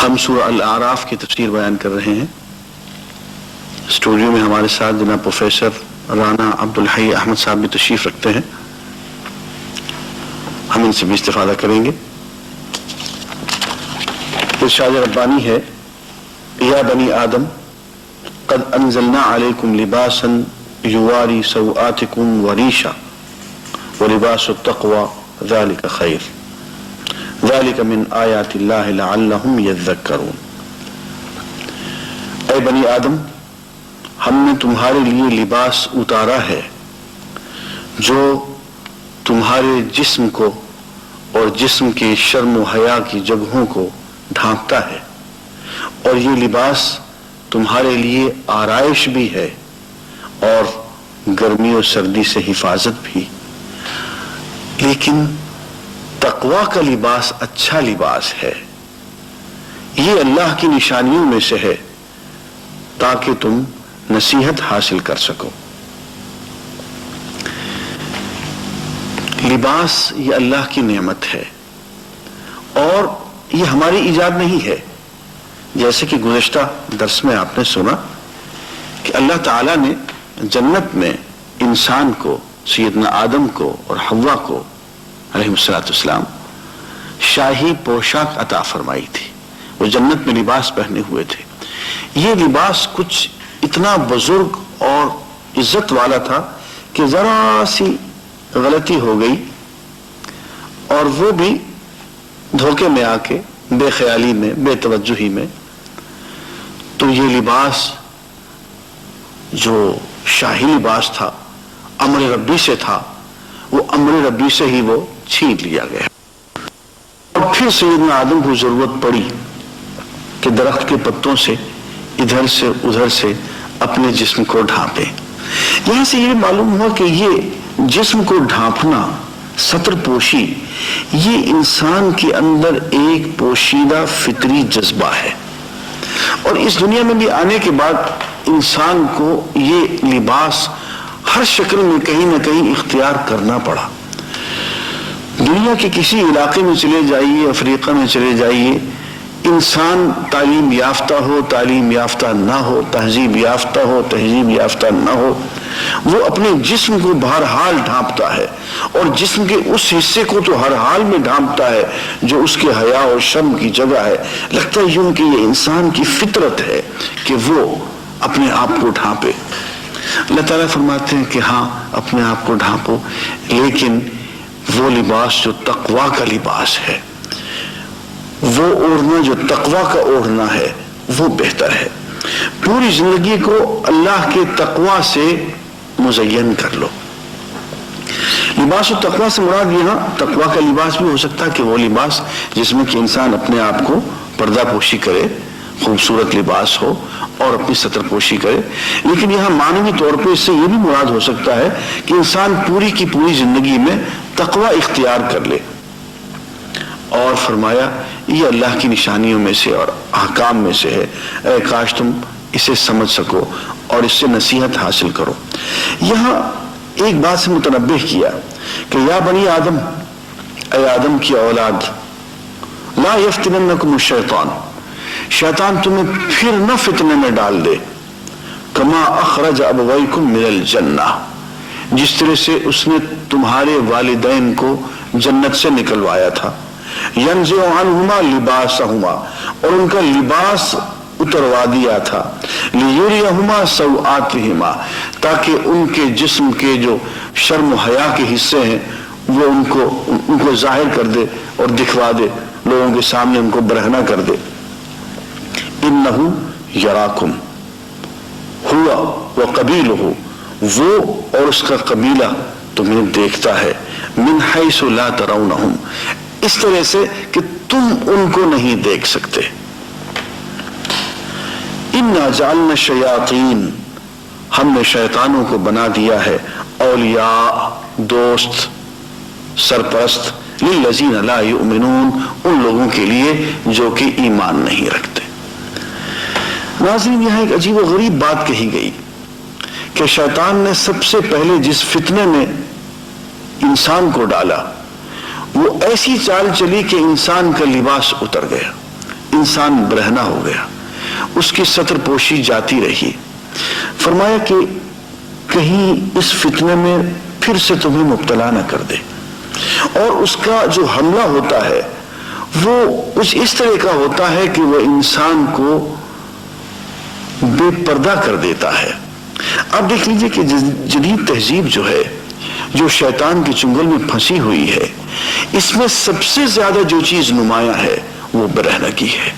ہم سورہ الاعراف کی تفسیر بیان کر رہے ہیں. اسٹوڈیو میں ہمارے ساتھ جناب پروفیسر رانا عبدالحی احمد صاحب بھی تشریف رکھتے ہیں. ہم ان سے بھی استفادہ کریں گے. ارشاد ربانی ہے: یا بنی آدم قد انزلنا علیکم لباسا یواری سوآتکم وریشا ولباس التقوی ذلک خیر ذلک من آیات اللہ لعلہم یذکرون. اے بنی آدم، ہم نے تمہارے لیے لباس اتارا ہے جو تمہارے جسم کو اور جسم کے شرم و حیا کی جگہوں کو ڈھانپتا ہے، اور یہ لباس تمہارے لیے آرائش بھی ہے اور گرمی و سردی سے حفاظت بھی. لیکن تقوی کا لباس اچھا لباس ہے. یہ اللہ کی نشانیوں میں سے ہے تاکہ تم نصیحت حاصل کر سکو. لباس یہ اللہ کی نعمت ہے اور یہ ہماری ایجاد نہیں ہے. جیسے کہ گزشتہ درس میں آپ نے سنا کہ اللہ تعالیٰ نے جنت میں انسان کو، سیدنا آدم کو اور حوا کو علیہ السلام شاہی پوشاک عطا فرمائی تھی. وہ جنت میں لباس پہنے ہوئے تھے. یہ لباس کچھ اتنا بزرگ اور عزت والا تھا کہ ذرا سی غلطی ہو گئی اور وہ بھی دھوکے میں آ کے، بے خیالی میں، بے توجہی میں، تو یہ لباس جو شاہی لباس تھا، امر ربی سے تھا، وہ امر ربی سے ہی وہ چھین لیا گیا. اور پھر سیدنا آدم کو ضرورت پڑی کہ درخت کے پتوں سے ادھر سے ادھر سے اپنے جسم کو ڈھانپے. یہاں سے یہ معلوم ہوا کہ یہ جسم کو ڈھانپنا، ستر پوشی، یہ انسان کے اندر ایک پوشیدہ فطری جذبہ ہے. اور اس دنیا میں بھی آنے کے بعد انسان کو یہ لباس ہر شکل میں کہیں نہ کہیں اختیار کرنا پڑا. دنیا کے کسی علاقے میں چلے جائیے، افریقہ میں چلے جائیے، انسان تعلیم یافتہ ہو، تعلیم یافتہ نہ ہو، تہذیب یافتہ ہو، تہذیب یافتہ نہ ہو، وہ اپنے جسم کو بہرحال ڈھانپتا ہے، اور جسم کے اس حصے کو تو ہر حال میں ڈھانپتا ہے جو اس کے حیا اور شرم کی جگہ ہے. لگتا ہے یوں کہ یہ انسان کی فطرت ہے کہ وہ اپنے آپ کو ڈھانپے. اللہ تعالیٰ فرماتے ہیں کہ ہاں اپنے آپ کو ڈھانپو، لیکن وہ لباس جو تقوی کا لباس ہے، وہ اوڑھنا جو تقوی کا اوڑھنا ہے، وہ بہتر ہے. پوری زندگی کو اللہ کے تقوی سے مزین کر لو. لباس و تقوی سے مراد یہاں تقوی کا لباس بھی ہو سکتا ہے کہ وہ لباس جس میں کہ انسان اپنے آپ کو پردہ پوشی کرے، خوبصورت لباس ہو اور اپنی ستر پوشی کرے. لیکن یہاں معنوی طور پہ اس سے یہ بھی مراد ہو سکتا ہے کہ انسان پوری کی پوری زندگی میں تقوی اختیار کر لے. اور فرمایا یہ اللہ کی نشانیوں میں سے اور احکام میں سے ہے. اے کاش تم اسے سمجھ سکو اور اس سے نصیحت حاصل کرو. یہاں ایک بات سے متنبہ کیا کہ یا بنی آدم، اے آدم کی اولاد، لا یفتننکم الشیطان، شیطان تمہیں پھر نہ فتنے میں ڈال دے، کما اخرج ابویکم من الجنہ، جس طرح سے اس نے تمہارے والدین کو جنت سے نکلوایا تھا. ینزع عنہما لباسہما، اور ان کا لباس اتروا دیا تھا، لیریہما سوآتہما، تاکہ ان کے جسم کے جو شرم و حیا کے حصے ہیں وہ ان کو ظاہر کر دے اور دکھوا دے، لوگوں کے سامنے ان کو برہنہ کر دے. انہ یراکم، ہوا وقبیلہ، وہ اور اس کا قبیلہ تمہیں دیکھتا ہے، من حیث لا ترونہم، اس طرح سے کہ تم ان کو نہیں دیکھ سکتے. انا جعلنا الشیاطین، ہم نے شیطانوں کو بنا دیا ہے اولیاء، دوست، سرپرست، للذین لا یؤمنون، ان لوگوں کے لیے جو کہ ایمان نہیں رکھتے. ناظرین، یہاں ایک عجیب و غریب بات کہی گئی کہ شیطان نے سب سے پہلے جس فتنے میں انسان کو ڈالا وہ ایسی چال چلی کہ انسان کا لباس اتر گیا. انسان برہنہ ہو گیا، اس کی ستر پوشی جاتی رہی. فرمایا کہ کہیں اس فتنے میں پھر سے تمہیں مبتلا نہ کر دے. اور اس کا جو حملہ ہوتا ہے وہ کچھ اس طرح کا ہوتا ہے کہ وہ انسان کو بے پردہ کر دیتا ہے. اب دیکھ لیجئے کہ جدید تہذیب جو ہے، جو شیطان کے چنگل میں پھنسی ہوئی ہے، اس میں سب سے زیادہ جو چیز نمایاں ہے وہ برہنگی ہے.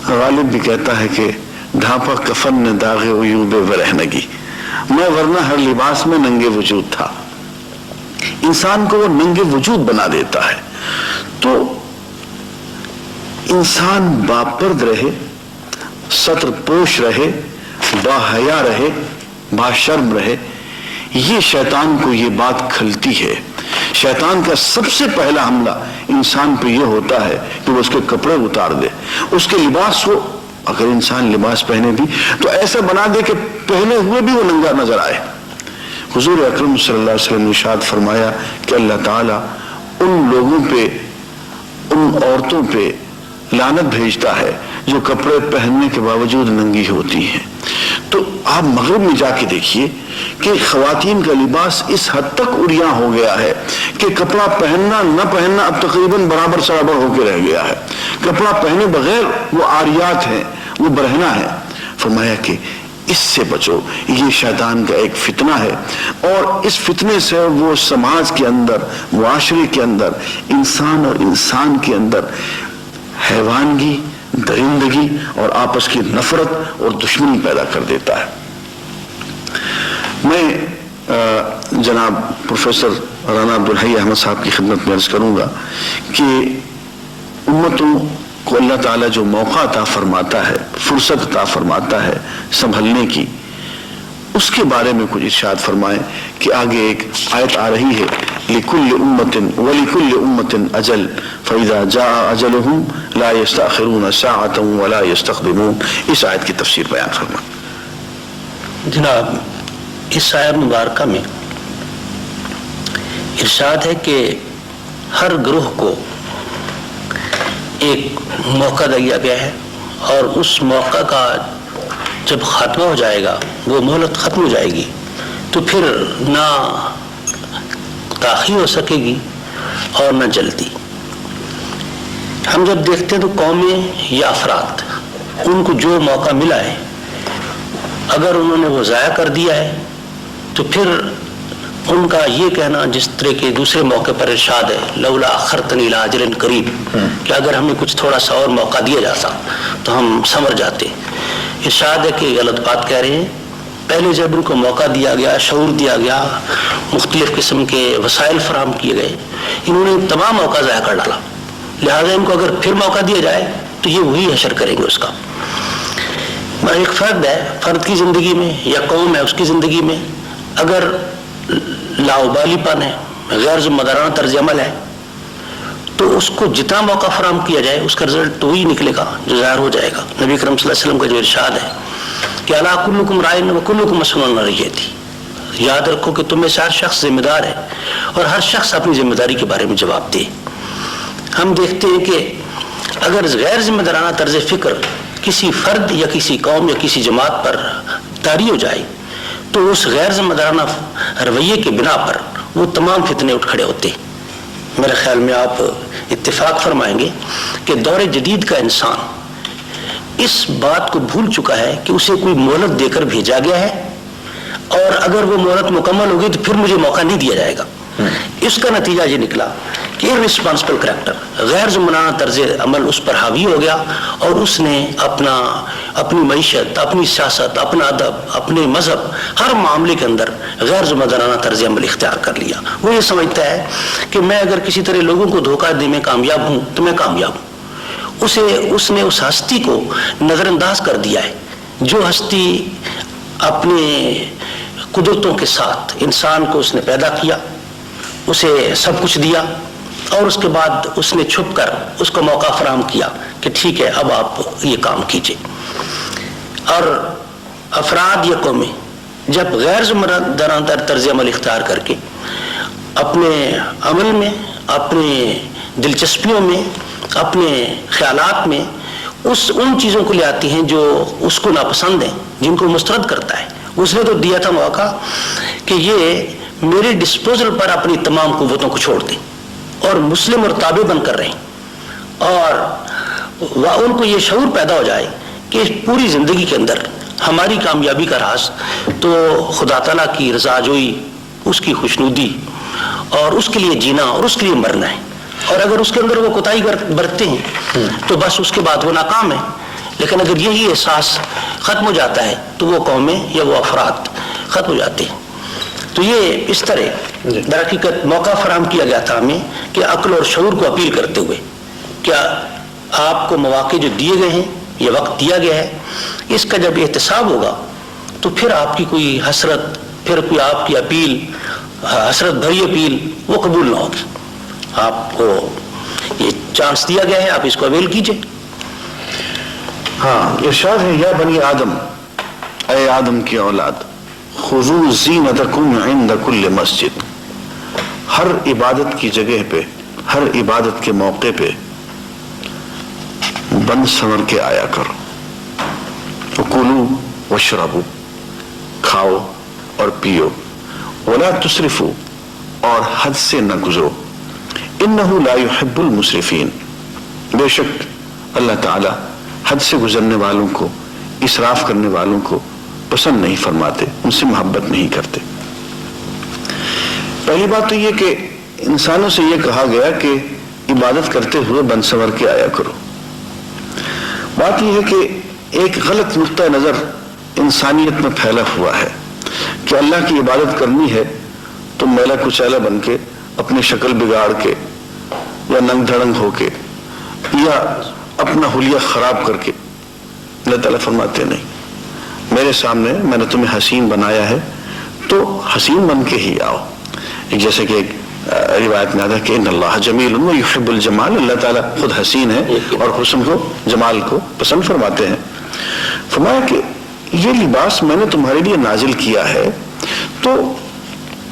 غالب بھی کہتا ہے کہ ڈھانپا کفن نے داغے عیوب برہنگی، میں ورنہ ہر لباس میں ننگے وجود تھا. انسان کو وہ ننگے وجود بنا دیتا ہے. تو انسان باپرد رہے، ستر پوش رہے، با حیا رہے، با شرم رہے، یہ شیطان کو یہ بات کھلتی ہے. شیطان کا سب سے پہلا حملہ انسان پہ یہ ہوتا ہے کہ وہ اس کے کپڑے اتار دے، اس کے لباس کو، اگر انسان لباس پہنے بھی تو ایسا بنا دے کہ پہنے ہوئے بھی وہ ننگا نظر آئے. حضور اکرم صلی اللہ علیہ وسلم نے ارشاد فرمایا کہ اللہ تعالیٰ ان لوگوں پہ، ان عورتوں پہ لعنت بھیجتا ہے جو کپڑے پہننے کے باوجود ننگی ہوتی ہیں. تو آپ مغرب میں جا کے دیکھیے کہ خواتین کا لباس اس حد تک عریاں ہو گیا ہے کہ کپڑا پہننا نہ پہننا اب تقریباً برابر سرابر ہو کے رہ گیا ہے. کپڑا پہنے بغیر وہ عاریات ہیں، وہ برہنہ ہیں. فرمایا کہ اس سے بچو، یہ شیطان کا ایک فتنہ ہے، اور اس فتنے سے وہ سماج کے اندر، معاشرے کے اندر، انسان اور انسان کے اندر حیوانگی، درندگی اور آپس کی نفرت اور دشمنی پیدا کر دیتا ہے. میں جناب پروفیسر رانا عبدالحی احمد صاحب کی خدمت میں عرض کروں گا کہ امتوں کو اللہ تعالیٰ جو موقع عطا فرماتا ہے، فرصت عطا فرماتا ہے سنبھلنے کی، اس کے بارے میں کچھ ارشاد فرمائیں کہ آگے ایک آیت آ رہی ہے لِكُلِّ أُمَّةٍ وَلِكُلِّ أُمَّةٍ أَجَلٌ فَإِذَا جَاءَ أَجَلُهُمْ لَا يَسْتَأْخِرُونَ سَاعَةً وَلَا يَسْتَقْدِمُونَ. اس آیت کی تفسیر بیان فرمائیں. جناب، اس آیت مبارکہ میں ارشاد ہے کہ ہر گروہ کو ایک موقع دیا گیا ہے، اور اس موقع کا جب خاتمہ ہو جائے گا، وہ مہلت ختم ہو جائے گی، تو پھر نہ تاخیر ہو سکے گی اور نہ جلدی. ہم جب دیکھتے ہیں تو قومیں یا افراد، ان کو جو موقع ملا ہے اگر انہوں نے وہ ضائع کر دیا ہے تو پھر ان کا یہ کہنا، جس طرح کے دوسرے موقع پر ارشاد ہے لولا اخرتنی الی اجل قریب، کہ اگر ہمیں کچھ تھوڑا سا اور موقع دیا جاتا تو ہم سنور جاتے. ارشاد ہے کہ غلط بات کہہ رہے ہیں. پہلے جب ان کو موقع دیا گیا، شعور دیا گیا، مختلف قسم کے وسائل فراہم کیے گئے، انہوں نے تمام موقع ضائع کر ڈالا. لہذا ان کو اگر پھر موقع دیا جائے تو یہ وہی حشر کریں گے اس کا. ایک فرد ہے، فرد کی زندگی میں یا قوم ہے اس کی زندگی میں اگر لاؤبالی پن ہے، غیر ذمہ دارانہ طرز عمل ہے، تو اس کو جتنا موقع فراہم کیا جائے اس کا رزلٹ تو ہی نکلے گا جو ظاہر ہو جائے گا. نبی کرم صلی اللہ علیہ وسلم کا جو ارشاد ہے کہ الا کلکم راعٍ وکلکم مسئول عن رعیتہ، یاد رکھو کہ تم میں سے ہر شخص ذمہ دار ہے اور ہر شخص اپنی ذمہ داری کے بارے میں جواب دے. ہم دیکھتے ہیں کہ اگر غیر ذمہ دارانہ طرز فکر کسی فرد یا کسی قوم یا کسی جماعت پر طاری ہو جائے تو اس غیر ذمہ دارانہ رویے کے بنا پر وہ تمام فتنے اٹھ کھڑے ہوتے. میرے خیال میں آپ اتفاق فرمائیں گے کہ دور جدید کا انسان اس بات کو بھول چکا ہے کہ اسے کوئی مہلت دے کر بھیجا گیا ہے، اور اگر وہ مہلت مکمل ہوگی تو پھر مجھے موقع نہیں دیا جائے گا. اس کا نتیجہ یہ نکلا کہ ارسپانسبل کریکٹر، غیر ذمہ طرز عمل اس پر حاوی ہو گیا، اور اس نے اپنی معیشت، اپنی سیاست، اپنا ادب، اپنے مذہب، ہر معاملے کے اندر غیر ذمہ دارانہ طرز عمل اختیار کر لیا. وہ یہ سمجھتا ہے کہ میں اگر کسی طرح لوگوں کو دھوکہ دے میں کامیاب ہوں تو میں کامیاب ہوں. اس نے اس ہستی کو نظر انداز کر دیا ہے جو ہستی اپنے قدرتوں کے ساتھ انسان کو اس نے پیدا کیا، اسے سب کچھ دیا، اور اس کے بعد اس نے چھپ کر اس کو موقع فراہم کیا کہ ٹھیک ہے اب آپ یہ کام کیجئے. اور افراد یا قومیں جب غیر ذمہ دارانہ طرز عمل اختیار کر کے اپنے عمل میں، اپنے دلچسپیوں میں، اپنے خیالات میں ان چیزوں کو لے آتی ہیں جو اس کو ناپسند ہیں، جن کو مسترد کرتا ہے. اس نے تو دیا تھا موقع کہ یہ میرے ڈسپوزل پر اپنی تمام قوتوں کو چھوڑ دیں اور مسلم اور تابع بن کر رہیں، اور ان کو یہ شعور پیدا ہو جائے کہ پوری زندگی کے اندر ہماری کامیابی کا راز تو خدا تعالیٰ کی رضا جوئی، اس کی خوشنودی اور اس کے لیے جینا اور اس کے لیے مرنا ہے. اور اگر اس کے اندر وہ کوتاہی برتتے ہیں تو بس اس کے بعد وہ ناکام ہے. لیکن اگر یہی احساس ختم ہو جاتا ہے تو وہ قومیں یا وہ افراد ختم ہو جاتے ہیں. تو یہ اس طرح در حقیقت موقع فراہم کیا گیا تھا ہمیں کہ عقل اور شعور کو اپیل کرتے ہوئے کیا آپ کو مواقع جو دیے گئے ہیں، یہ وقت دیا گیا ہے، اس کا جب احتساب ہوگا تو پھر آپ کی کوئی حسرت، پھر کوئی آپ کی اپیل، حسرت بھری اپیل وہ قبول نہ ہوگی. آپ کو یہ چانس دیا گیا ہے، آپ اس کو اویل کیجئے. ہاں، ارشاد ہے یا بنی آدم، اے آدم کی اولاد، خذوا زینتکم عند کل مسجد، ہر عبادت کی جگہ پہ، ہر عبادت کے موقع پہ بند سنور کے آیا کرو. وکلوا واشربوا، کھاؤ اور پیو. ولا تسرفوا، اور حد سے نہ گزرو. انہ لا يحب المسرفین، بے شک اللہ تعالی حد سے گزرنے والوں کو، اسراف کرنے والوں کو پسند نہیں فرماتے، ان سے محبت نہیں کرتے. پہلی بات تو یہ کہ انسانوں سے یہ کہا گیا کہ عبادت کرتے ہوئے بند سنور کے آیا کرو. بات یہ ہے کہ ایک غلط نقطہ نظر انسانیت میں پھیلا ہوا ہے کہ اللہ کی عبادت کرنی ہے تو میلا کچیلا بن کے، اپنی شکل بگاڑ کے، یا ننگ دھڑنگ ہو کے، یا اپنا حلیہ خراب کر کے. اللہ تعالیٰ فرماتے نہیں، میرے سامنے میں نے تمہیں حسین بنایا ہے تو حسین بن کے ہی آؤ. جیسے کہ ایک روایت میں آتا ہے کہ ان اللہ جمیل یحب الجمال، اللہ تعالیٰ خود حسین ہے اور حسن کو، جمال کو پسند فرماتے ہیں. فرمایا کہ یہ لباس میں نے تمہارے لیے نازل کیا ہے تو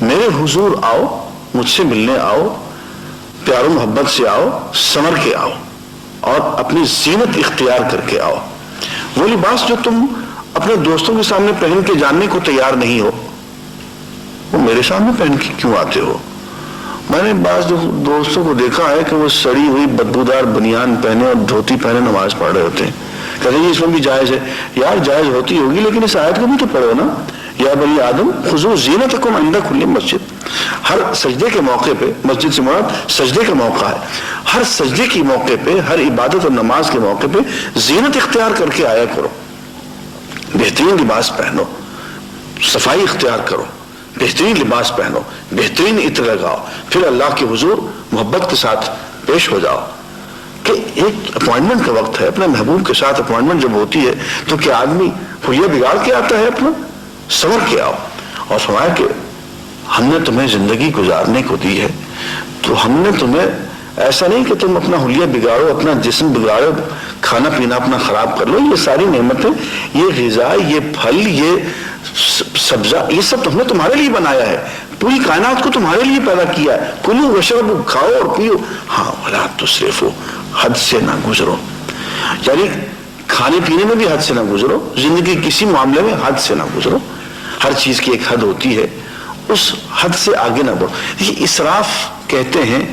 میرے حضور آؤ، مجھ سے ملنے آؤ، پیار و محبت سے آؤ، سنور کے آؤ اور اپنی زینت اختیار کر کے آؤ. وہ لباس جو تم اپنے دوستوں کے سامنے پہن کے جاننے کو تیار نہیں ہو، وہ میرے سامنے پہن کے کیوں آتے ہو؟ میں نے بعض دوستوں کو دیکھا ہے کہ وہ سڑی ہوئی بدبودار بنیان پہنے اور دھوتی پہنے نماز پڑھ رہے ہوتے ہیں. کہتے ہیں اس میں بھی جائز ہے. یار جائز ہوتی ہوگی لیکن اس آیت کو بھی تو پڑھو نا، یا بنی آدم خذوا زینتکم عند کل مسجد. ہر سجدے کے موقع پہ، مسجد سے مراد سجدے کا موقع ہے، ہر سجدے کے موقع پہ، ہر عبادت اور نماز کے موقع پہ زینت اختیار کر کے آیا کرو. بہترین لباس پہنو، صفائی اختیار کرو، بہترین لباس پہنو، بہترین عطر لگاؤ، پھر اللہ کے حضور محبت کے ساتھ پیش ہو جاؤ. کہ ایک اپوائنٹمنٹ کا وقت ہے، اپنے محبوب کے ساتھ اپوائنٹمنٹ جب ہوتی ہے تو کیا آدمی حلیہ بگاڑ کے آتا ہے؟ اپنا سنور کے آؤ. اور فرمایا کہ ہم نے تمہیں زندگی گزارنے کو دی ہے تو ہم نے تمہیں ایسا نہیں کہ تم اپنا حلیہ بگاڑو، اپنا جسم بگاڑو، کھانا پینا اپنا خراب کر لو. یہ ساری نعمتیں، یہ غذا، یہ پھل، یہ سبزہ، یہ سب تم نے تمہارے لیے بنایا ہے، پوری کائنات کو تمہارے لیے پیدا کیا ہے. کلو وشربو، کھاؤ اور پیو. ہاں ولا تسرفو، حد سے نہ گزرو. یعنی کھانے پینے میں بھی حد سے نہ گزرو، زندگی کسی معاملے میں حد سے نہ گزرو. ہر چیز کی ایک حد ہوتی ہے، اس حد سے آگے نہ بڑھو. یہ اسراف کہتے ہیں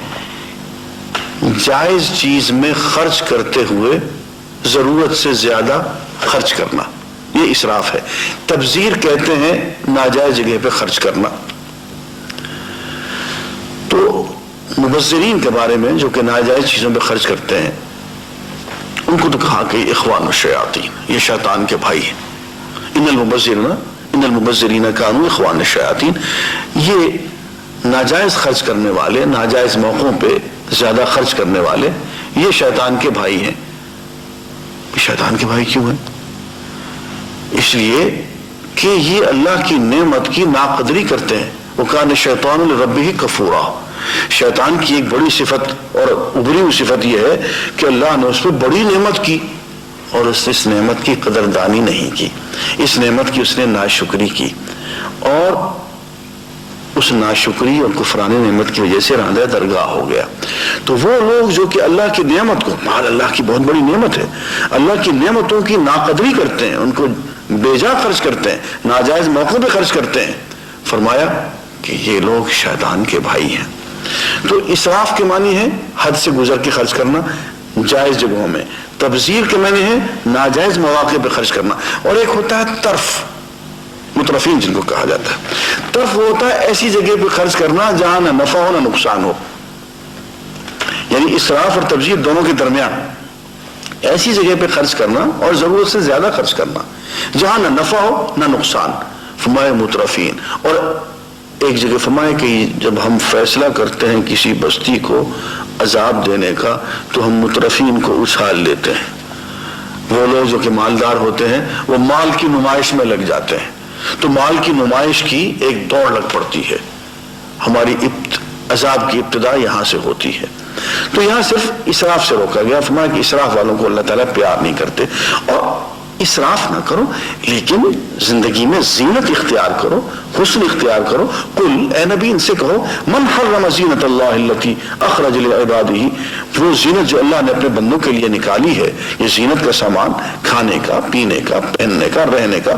جائز چیز میں خرچ کرتے ہوئے ضرورت سے زیادہ خرچ کرنا، یہ اسراف ہے. تبذیر کہتے ہیں ناجائز جگہ پہ خرچ کرنا. تو مبذرین کے بارے میں جو کہ ناجائز چیزوں پہ خرچ کرتے ہیں، ان کو تو کہا کہ اخوان الشیاطین، یہ شیطان کے بھائی ہیں. ان المبذرین کانوا اخوان الشیاطین، یہ ناجائز خرچ کرنے والے، ناجائز موقعوں پہ زیادہ خرچ کرنے والے، یہ شیطان کے بھائی ہیں. شیطان کے بھائی کیوں ہیں؟ اس لیے کہ یہ اللہ کی نعمت کی ناقدری کرتے ہیں. وَكَانَ الشَّيْطَانُ لِرَبِّهِ كَفُورًا. شیطان کی ایک بڑی صفت اور ابھری ہوئی صفت یہ ہے کہ اللہ نے اس پہ بڑی نعمت کی اور اس نعمت کی قدردانی نہیں کی، اس نعمت کی اس نے ناشکری کی. اور اس ناشکری اور کفران نعمت کی وجہ سے راندہ درگاہ ہو گیا. تو وہ لوگ جو کہ اللہ کی نعمت کو، مال اللہ کی بہت بڑی نعمت ہے، اللہ کی نعمتوں کی ناقدری کرتے ہیں، ان کو بے جا خرچ کرتے ہیں، ناجائز موقع پہ خرچ کرتے ہیں، فرمایا کہ یہ لوگ شیطان کے بھائی ہیں. تو اسراف کے معنی ہے حد سے گزر کے خرچ کرنا جائز جگہوں میں، تبذیر کے معنی ہے ناجائز مواقع پہ خرچ کرنا، اور ایک ہوتا ہے طرف، مترفین جن کو کہا جاتا ہے. طرف وہ ہوتا ہے ایسی جگہ پہ خرچ کرنا جہاں نہ نفع ہو نہ نقصان ہو، یعنی اسراف اور تبذیر دونوں کے درمیان ایسی جگہ پہ خرچ کرنا اور ضرورت سے زیادہ خرچ کرنا جہاں نہ نفع ہو نہ نقصان، فرمائے مترفین. اور ایک جگہ فرمائے کہ جب ہم فیصلہ کرتے ہیں کسی بستی کو عذاب دینے کا تو ہم مترفین کو اچھال لیتے ہیں. وہ لوگ جو کہ مالدار ہوتے ہیں وہ مال کی نمائش میں لگ جاتے ہیں، تو مال کی نمائش کی ایک دوڑ لگ پڑتی ہے. ہماری عذاب کی ابتدا یہاں سے ہوتی ہے. تو یہاں صرف اسراف سے روکا گیا، فرمایا کہ اسراف والوں کو اللہ تعالیٰ پیار نہیں کرتے. اور اسراف نہ کرو لیکن زندگی میں زینت اختیار کرو، حسن اختیار کرو. قل اے نبی ان سے کہو من حرم زینت اللہ التی اخرج لعبادہ، وہ زینت جو اللہ نے اپنے بندوں کے لیے نکالی ہے، یہ زینت کا سامان کھانے کا، پینے کا، پہننے کا، رہنے کا،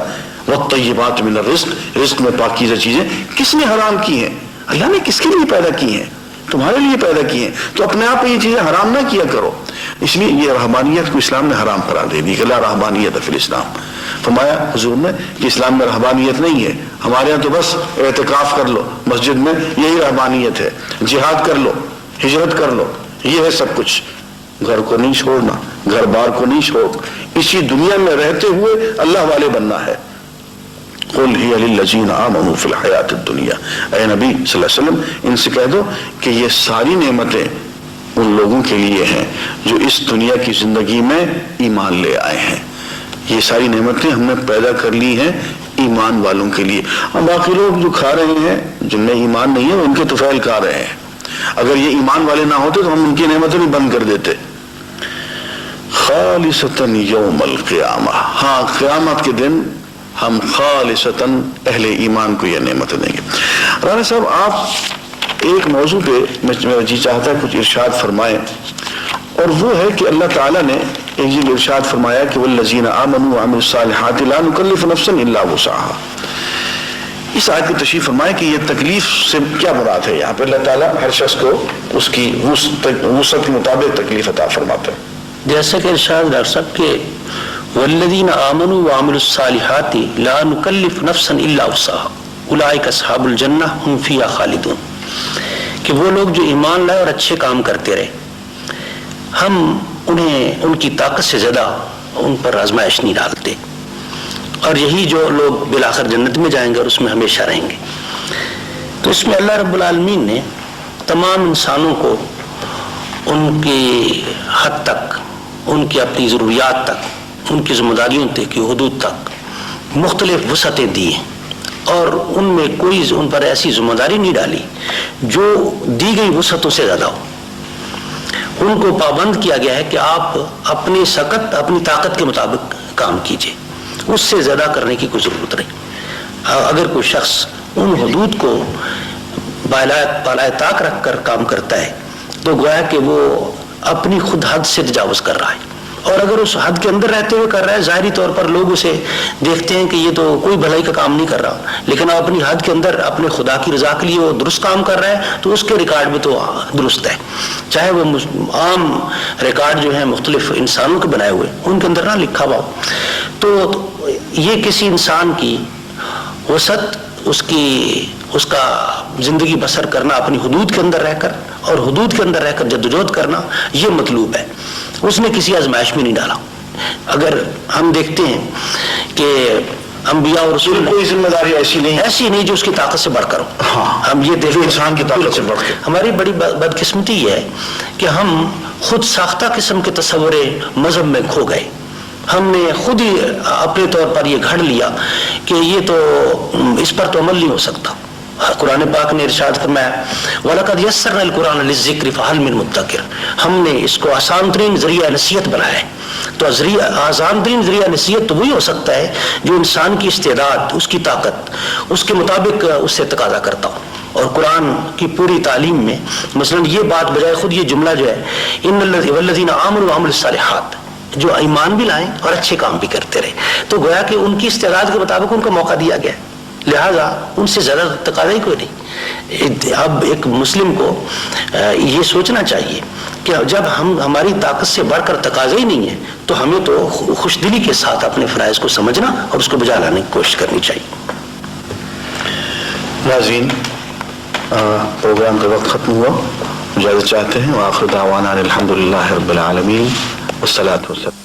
والطیبات من الرزق، رزق میں پاکیزہ چیزیں کس نے حرام کی ہیں؟ اللہ نے کس کے لیے پیدا کی ہیں؟ تمہارے لیے پیدا کی ہیں. تو اپنے آپ یہ چیزیں حرام نہ کیا کرو. اس لیے یہ رہبانیت کو اسلام نے حرام قرار دے دی کہ لا رہبانیت فی الاسلام. فرمایا حضور نے کہ اسلام میں رہبانیت نہیں ہے. ہمارے یہاں تو بس اعتکاف کر لو مسجد میں، یہی رہبانیت ہے. جہاد کر لو، ہجرت کر لو، یہ ہے سب کچھ. گھر کو نہیں چھوڑنا، گھر بار کو نہیں چھوڑ، اسی دنیا میں رہتے ہوئے اللہ والے بننا ہے. قل ہی للذین آمنوا فی الحیات الدنیا، اے نبی صلی اللہ علیہ وسلم ان سے کہہ دو کہ یہ ساری نعمتیں ان لوگوں کے لیے ہیں جو اس دنیا کی زندگی میں ایمان لے آئے ہیں. یہ ساری نعمتیں ہم نے پیدا کر لی ہیں ایمان والوں کے لیے. اور باقی لوگ جو کھا رہے ہیں جن میں ایمان نہیں ہے ان کے طفیل کھا رہے ہیں. اگر یہ ایمان والے نہ ہوتے تو ہم ان کی نعمتیں بھی بند کر دیتے. خالصتاً یوم القیامہ، ہاں قیامت کے دن ہم خالصتاً اہل ایمان کو یہ نعمتیں دیں گے. رانا صاحب آپ ایک موضوع پہ میں جی چاہتا ہے کچھ ارشاد فرمائیں، اور وہ ہے کہ اللہ تعالیٰ نے ایک جگہ ارشاد فرمایا کہ والذین آمنوا وعملوا الصالحات لا نکلف نفسا الا وسعها. اس آیت کی تشریح فرمائے کہ یہ تکلیف سے کیا مراد ہے. یہاں پہ اللہ تعالیٰ ہر شخص کو اس کی وسعت کے مطابق تکلیف عطا فرماتا ہے. جیسا کہ ارشاد ڈاکٹر صاحب کہ والذین آمنوا وعملوا الصالحات لا نکلف نفسا الا وسعها اولئک اصحاب الجنہ هم فیہا خالدون، کہ وہ لوگ جو ایمان لائے اور اچھے کام کرتے رہے، ہم انہیں ان کی طاقت سے زیادہ ان پر آزمائش نہیں ڈالتے، اور یہی جو لوگ بالآخر جنت میں جائیں گے اور اس میں ہمیشہ رہیں گے. تو اس میں اللہ رب العالمین نے تمام انسانوں کو ان کی حد تک، ان کی اپنی ضروریات تک، ان کی ذمہ داریوں تک کی حدود تک مختلف وسعتیں دی ہیں، اور ان میں کوئی ان پر ایسی ذمہ داری نہیں ڈالی جو دی گئی وسعتوں سے زیادہ ہو. ان کو پابند کیا گیا ہے کہ آپ اپنی سکت، اپنی طاقت کے مطابق کام کیجیے، اس سے زیادہ کرنے کی کوئی ضرورت نہیں. اگر کوئی شخص ان حدود کو بالائے طاق رکھ کر کام کرتا ہے تو گویا کہ وہ اپنی خود حد سے تجاوز کر رہا ہے، اور اگر اس حد کے اندر رہتے ہوئے کر رہا ہے ظاہری طور پر لوگ اسے دیکھتے ہیں کہ یہ تو کوئی بھلائی کا کام نہیں کر رہا، لیکن اب اپنی حد کے اندر اپنے خدا کی رضا کے لیے وہ درست کام کر رہا ہے تو اس کے ریکارڈ میں تو درست ہے، چاہے وہ عام ریکارڈ جو ہیں مختلف انسانوں کے بنائے ہوئے ان کے اندر نہ لکھا ہوا. تو یہ کسی انسان کی وسعت، اس کا زندگی بسر کرنا اپنی حدود کے اندر رہ کر، اور حدود کے اندر رہ کر جدوجہد کرنا، یہ مطلوب ہے. اس نے کسی آزمائش میں نہیں ڈالا. اگر ہم دیکھتے ہیں کہ انبیاء اور رسول کوئی ذمہ داری ایسی نہیں جو اس کی طاقت سے بڑھ کر ہو. ہم یہ دیکھتے ہیں انسان کی طاقت سے بڑھ کر. ہماری بڑی بدقسمتی یہ ہے کہ ہم خود ساختہ قسم کے تصور مذہب میں کھو گئے. ہم نے خود ہی اپنے طور پر یہ گھڑ لیا کہ یہ تو اس پر تو عمل نہیں ہو سکتا. قرآن پاک نے ارشاد فرمایا وَلَقَدْ يَسَّرْنَا الْقُرْآنَ لِلذِّكْرِ فَهَلْ مِن مُدَّكِرٍ، ہم نے اس کو آسان ترین ذریعہ نصیحت بنایا ہے. تو آسان ترین ذریعہ نصیحت تو وہی ہو سکتا ہے جو انسان کی استعداد، اس کی طاقت، اس کے مطابق اس سے تقاضا کرتا ہو. اور قرآن کی پوری تعلیم میں مثلا یہ بات بجائے خود یہ جملہ جو ہے ان والذین آمنوا وعملوا الصالحات، جو ایمان بھی لائیں اور اچھے کام بھی کرتے رہے، تو گویا کہ ان کی استعداد کے مطابق ان کو موقع دیا گیا، لہذا ان سے زیادہ تقاضا ہی کوئی نہیں۔ اب ایک مسلم کو یہ سوچنا چاہیے کہ جب ہماری طاقت سے بڑھ کر تقاضا ہی نہیں ہے تو ہمیں تو خوش دلی کے ساتھ اپنے فرائض کو سمجھنا اور اس کو بجا لانے کی کوشش کرنی چاہیے۔ ناظرین، پروگرام کا وقت ختم ہوا، اجازت چاہتے ہیں، وآخر دعوانا الحمدللہ رب العالمین والصلاة والسلام